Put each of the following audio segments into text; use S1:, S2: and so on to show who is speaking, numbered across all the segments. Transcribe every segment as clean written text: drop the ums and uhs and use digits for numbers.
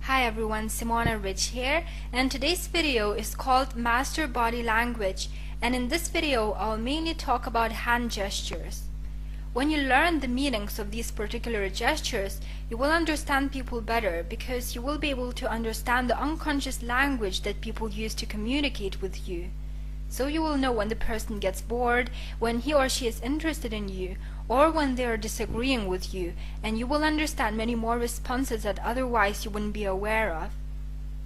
S1: Hi everyone, Simona Rich here, and today's video is called Master Body Language, and in this video I'll mainly talk about hand gestures. When you learn the meanings of these particular gestures, you will understand people better because you will be able to understand the unconscious language that people use to communicate with you. So you will know when the person gets bored, when he or she is interested in you, or when they are disagreeing with you, and you will understand many more responses that otherwise you wouldn't be aware of.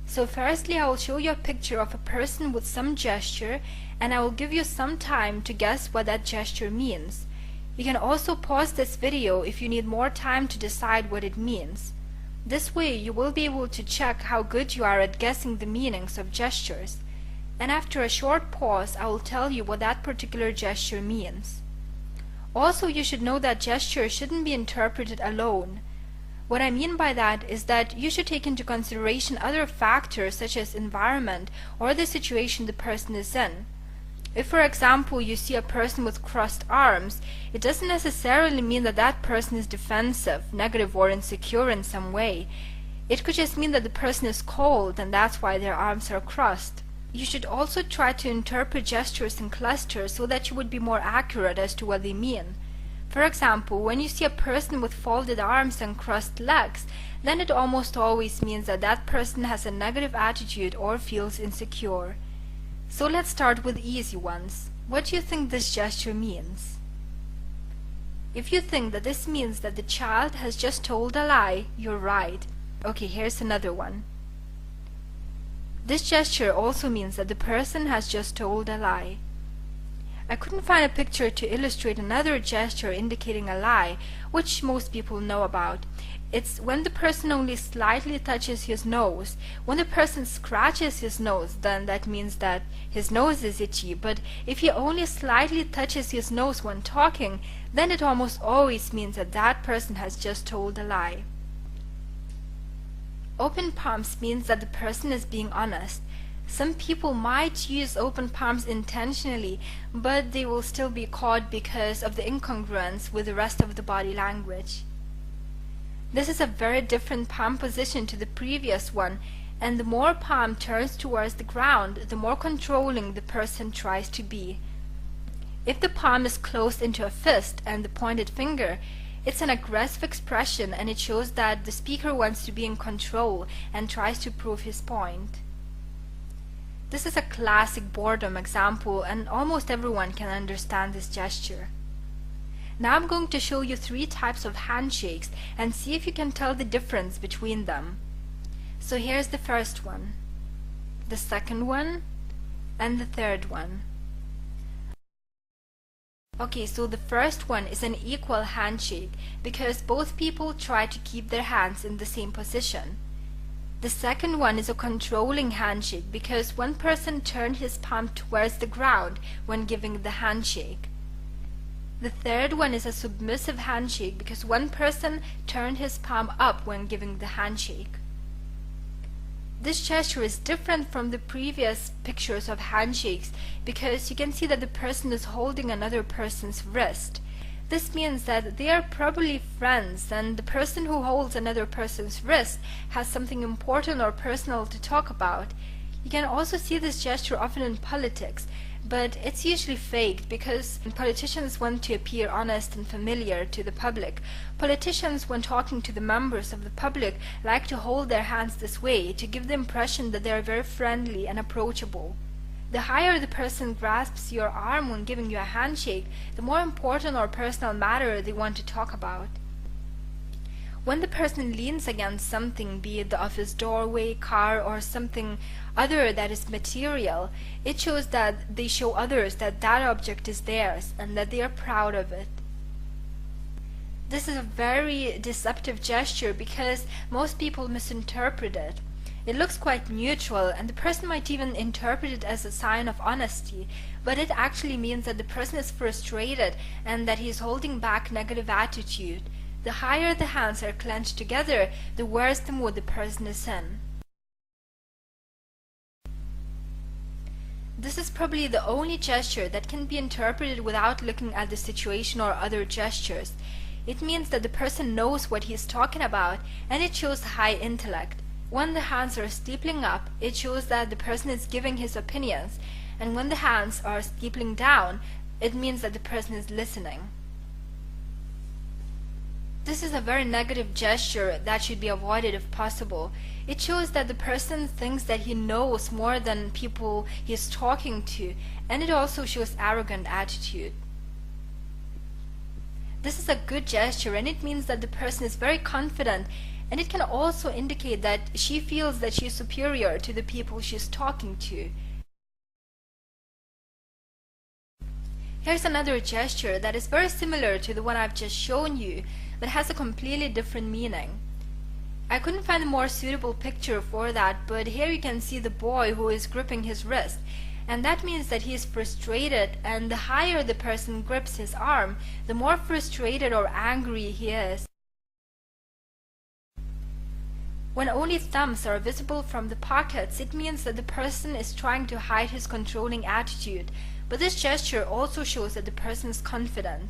S1: So firstly, I will show you a picture of a person with some gesture, and I will give you some time to guess what that gesture means. You can also pause this video if you need more time to decide what it means. This way you will be able to check how good you are at guessing the meanings of gestures. And after a short pause, I will tell you what that particular gesture means. Also, you should know that gesture shouldn't be interpreted alone. What I mean by that is that you should take into consideration other factors such as environment or the situation the person is in. If, for example, you see a person with crossed arms, it doesn't necessarily mean that that person is defensive, negative, or insecure in some way. It could just mean that the person is cold and that's why their arms are crossed. You should also try to interpret gestures in clusters so that you would be more accurate as to what they mean. For example, when you see a person with folded arms and crossed legs, then it almost always means that that person has a negative attitude or feels insecure. So let's start with easy ones. What do you think this gesture means? If you think that this means that the child has just told a lie, you're right. Okay, here's another one. This gesture also means that the person has just told a lie. I couldn't find a picture to illustrate another gesture indicating a lie, which most people know about. It's when the person only slightly touches his nose. When the person scratches his nose, then that means that his nose is itchy, but if he only slightly touches his nose when talking, then it almost always means that that person has just told a lie. Open palms means that the person is being honest. Some people might use open palms intentionally, but they will still be caught because of the incongruence with the rest of the body language. This is a very different palm position to the previous one, and the more palm turns towards the ground, the more controlling the person tries to be. If the palm is closed into a fist and the pointed finger, it's an aggressive expression, and it shows that the speaker wants to be in control and tries to prove his point. This is a classic boredom example, and almost everyone can understand this gesture. Now I'm going to show you 3 types of handshakes and see if you can tell the difference between them. So here's the first one, the second one, and the third one. Okay, so the first one is an equal handshake because both people try to keep their hands in the same position. The second one is a controlling handshake because one person turned his palm towards the ground when giving the handshake. The third one is a submissive handshake because one person turned his palm up when giving the handshake. This gesture is different from the previous pictures of handshakes because you can see that the person is holding another person's wrist. This means that they are probably friends, and the person who holds another person's wrist has something important or personal to talk about. You can also see this gesture often in politics, but it's usually faked because politicians want to appear honest and familiar to the public. Politicians, when talking to the members of the public, like to hold their hands this way to give the impression that they are very friendly and approachable. The higher the person grasps your arm when giving you a handshake, the more important or personal matter they want to talk about. When the person leans against something, be it the office doorway, car, or something other that is material, it shows that they show others that that object is theirs and that they are proud of it. This is a very deceptive gesture because most people misinterpret it. It looks quite neutral, and the person might even interpret it as a sign of honesty, but it actually means that the person is frustrated and that he is holding back negative attitude. The higher the hands are clenched together, the worse the mood the person is in. This is probably the only gesture that can be interpreted without looking at the situation or other gestures. It means that the person knows what he is talking about, and it shows high intellect. When the hands are steepling up, it shows that the person is giving his opinions, and when the hands are steepling down, it means that the person is listening. This is a very negative gesture that should be avoided if possible. It shows that the person thinks that he knows more than people he is talking to, and it also shows arrogant attitude. This is a good gesture, and it means that the person is very confident, and it can also indicate that she feels that she is superior to the people she is talking to. Here's another gesture that is very similar to the one I've just shown you, but has a completely different meaning. I couldn't find a more suitable picture for that, but here you can see the boy who is gripping his wrist, and that means that he is frustrated, and the higher the person grips his arm, the more frustrated or angry he is. When only thumbs are visible from the pockets, it means that the person is trying to hide his controlling attitude, but this gesture also shows that the person is confident.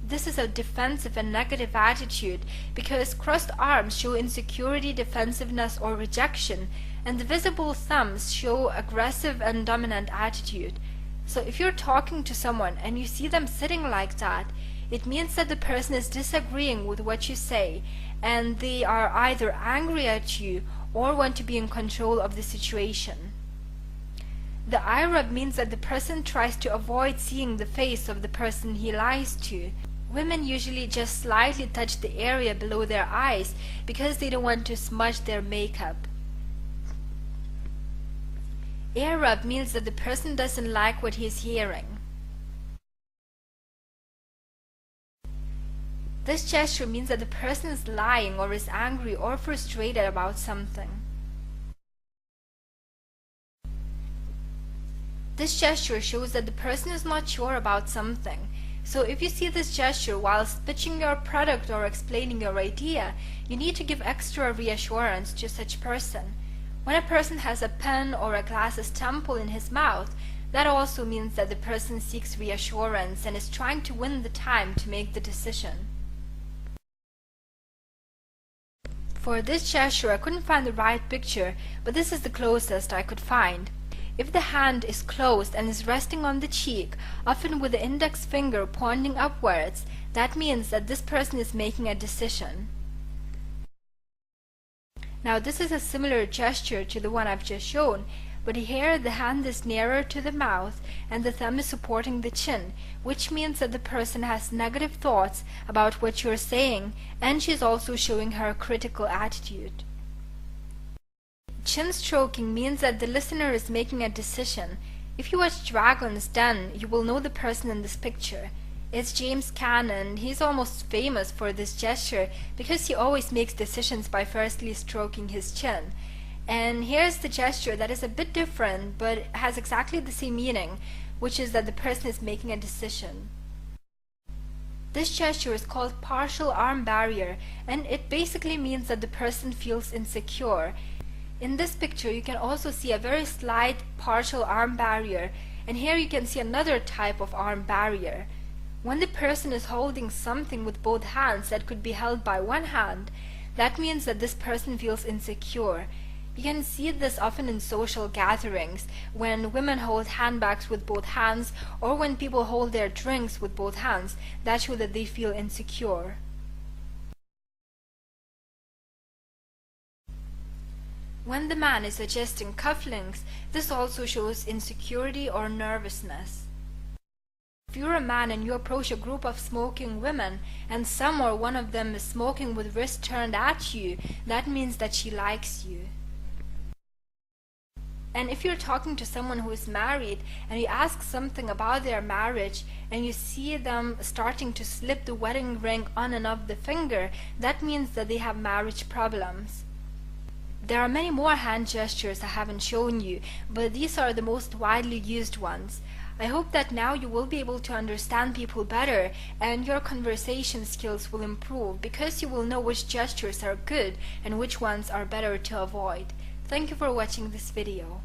S1: This is a defensive and negative attitude because crossed arms show insecurity, defensiveness, or rejection, and the visible thumbs show aggressive and dominant attitude. So if you're talking to someone and you see them sitting like that, it means that the person is disagreeing with what you say, and they are either angry at you or want to be in control of the situation. The eye rub means that the person tries to avoid seeing the face of the person he lies to. Women usually just slightly touch the area below their eyes because they don't want to smudge their makeup. Ear rub means that the person doesn't like what he is hearing. This gesture means that the person is lying or is angry or frustrated about something. This gesture shows that the person is not sure about something. So if you see this gesture whilst pitching your product or explaining your idea, you need to give extra reassurance to such person. When a person has a pen or a glass temple in his mouth, that also means that the person seeks reassurance and is trying to win the time to make the decision. For this gesture, I couldn't find the right picture, but this is the closest I could find. If the hand is closed and is resting on the cheek, often with the index finger pointing upwards, that means that this person is making a decision. Now this is a similar gesture to the one I've just shown, but here the hand is nearer to the mouth and the thumb is supporting the chin, which means that the person has negative thoughts about what you're saying, and she's also showing her critical attitude. Chin stroking means that the listener is making a decision. If you watch Dragon's Den, you will know the person in this picture. It's James Caan, and he's almost famous for this gesture because he always makes decisions by firstly stroking his chin. And here's the gesture that is a bit different but has exactly the same meaning, which is that the person is making a decision. This gesture is called partial arm barrier, and it basically means that the person feels insecure. In this picture you can also see a very slight partial arm barrier, and here you can see another type of arm barrier. When the person is holding something with both hands that could be held by one hand, that means that this person feels insecure. You can see this often in social gatherings, when women hold handbags with both hands, or when people hold their drinks with both hands. That shows that they feel insecure. When the man is adjusting cufflinks, this also shows insecurity or nervousness. If you're a man and you approach a group of smoking women and some or one of them is smoking with wrist turned at you, that means that she likes you. And if you're talking to someone who is married and you ask something about their marriage and you see them starting to slip the wedding ring on and off the finger, that means that they have marriage problems. There are many more hand gestures I haven't shown you, but these are the most widely used ones. I hope that now you will be able to understand people better and your conversation skills will improve because you will know which gestures are good and which ones are better to avoid. Thank you for watching this video.